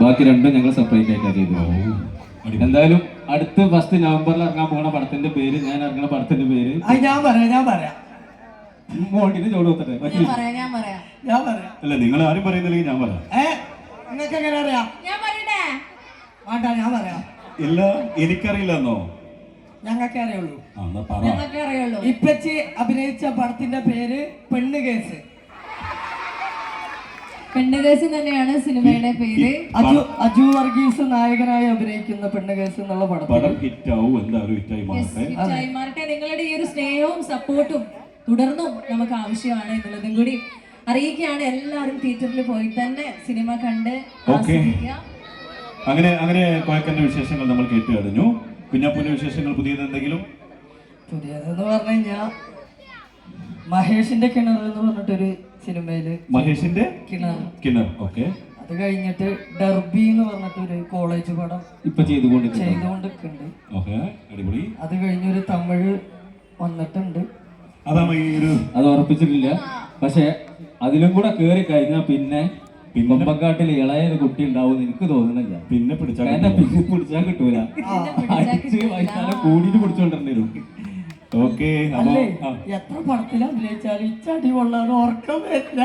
ബാക്കി രണ്ടും ഞങ്ങൾ സെപ്പറേറ്റ് ആയിട്ടാണ് ചെയ്തത്. എന്തായാലും അടുത്ത ഫസ്റ്റ് നവംബറിൽ ഇറങ്ങാൻ പോകുന്ന പടത്തിന്റെ പേര്, ഞാൻ ഇറങ്ങുന്ന പടത്തിന്റെ പേര് ഞാൻ പറയാം മോണ്ടിന് ചോട് കൊടുത്തട്ടെ. അല്ല, നിങ്ങൾ ആരും പറയുന്നില്ലെങ്കിൽ ഞാൻ പറയാം. നിങ്ങൾക്ക് എങ്ങനെ അറിയാം? വേണ്ട, ഞാൻ പറയാം. ഇല്ല, എനിക്കറിയില്ലെന്നോ? ഞങ്ങൾക്ക് അറിയുള്ളൂ. ഇപ്പച്ചി അഭിനയിച്ച പടത്തിന്റെ പേര് പെണ്ണ് കേസ്. പെണ്ണുകേസ് തന്നെയാണ് സിനിമയുടെ പേര്. അജു വർഗീസ് നായകനായി അഭിനയിക്കുന്ന പെണ്ണുകേസ് എന്നുള്ള പടം ഹിറ്റാവും. എന്തായാലും ഹിറ്റായി മാറട്ടെ. നിങ്ങളുടെ ഈ ഒരു സ്നേഹവും സപ്പോർട്ടും തുടർന്നും നമുക്ക് ആവശ്യമാണ് എന്നുള്ളതും കൂടി അറിയിക്കുകയാണ്. എല്ലാവരും തിയേറ്ററിൽ പോയി തന്നെ സിനിമ കണ്ട് ആസ്വദിക്കുക. അങ്ങനെ കോയക്കന്റെ വിശേഷങ്ങൾ നമ്മൾ കേട്ട് കഴിഞ്ഞു. കുഞ്ഞാപ്പൂന്റെ വിശേഷങ്ങൾ പുതിയതെന്തെങ്കിലും? പുതിയതെന്ന് പറഞ്ഞു കഴിഞ്ഞാൽ മഹേഷിന്റെ കിണർ എന്ന് പറഞ്ഞിട്ടൊരു സിനിമയില്, മഹേഷിന്റെ കിണർ. ഓക്കെ. അത് കഴിഞ്ഞിട്ട് ഡർബി എന്ന് പറഞ്ഞിട്ടൊരു കോളേജ് പടം ഇപ്പൊ ചെയ്തുകൊണ്ടിരിക്കുന്നുണ്ട്. അടിപൊളി. അത് കഴിഞ്ഞൊരു തമിഴ് വന്നിട്ടുണ്ട്. അതാണ് ഈ ഒരു, അത് ഉറപ്പിച്ചിട്ടില്ല. പക്ഷെ അതിലും കൂടെ കേറി കഴിഞ്ഞാൽ പിന്നെ കൊമ്പക്കാട്ടിൽ ഇളയൊരു കുട്ടി ഉണ്ടാവും എനിക്ക് തോന്നുന്നില്ല. പിന്നെ പിടിച്ചാൽ കിട്ടൂല. അടിച്ച് വൈകുന്നേരം കൂടിയിട്ട് പിടിച്ചോണ്ടിരേണ്ടി വരും. ഓക്കെ. എത്ര പടത്തിൽ അഭിനയിച്ചാലും ഇച്ചടി കൊള്ളാതെ ഉറക്കം വരില്ല.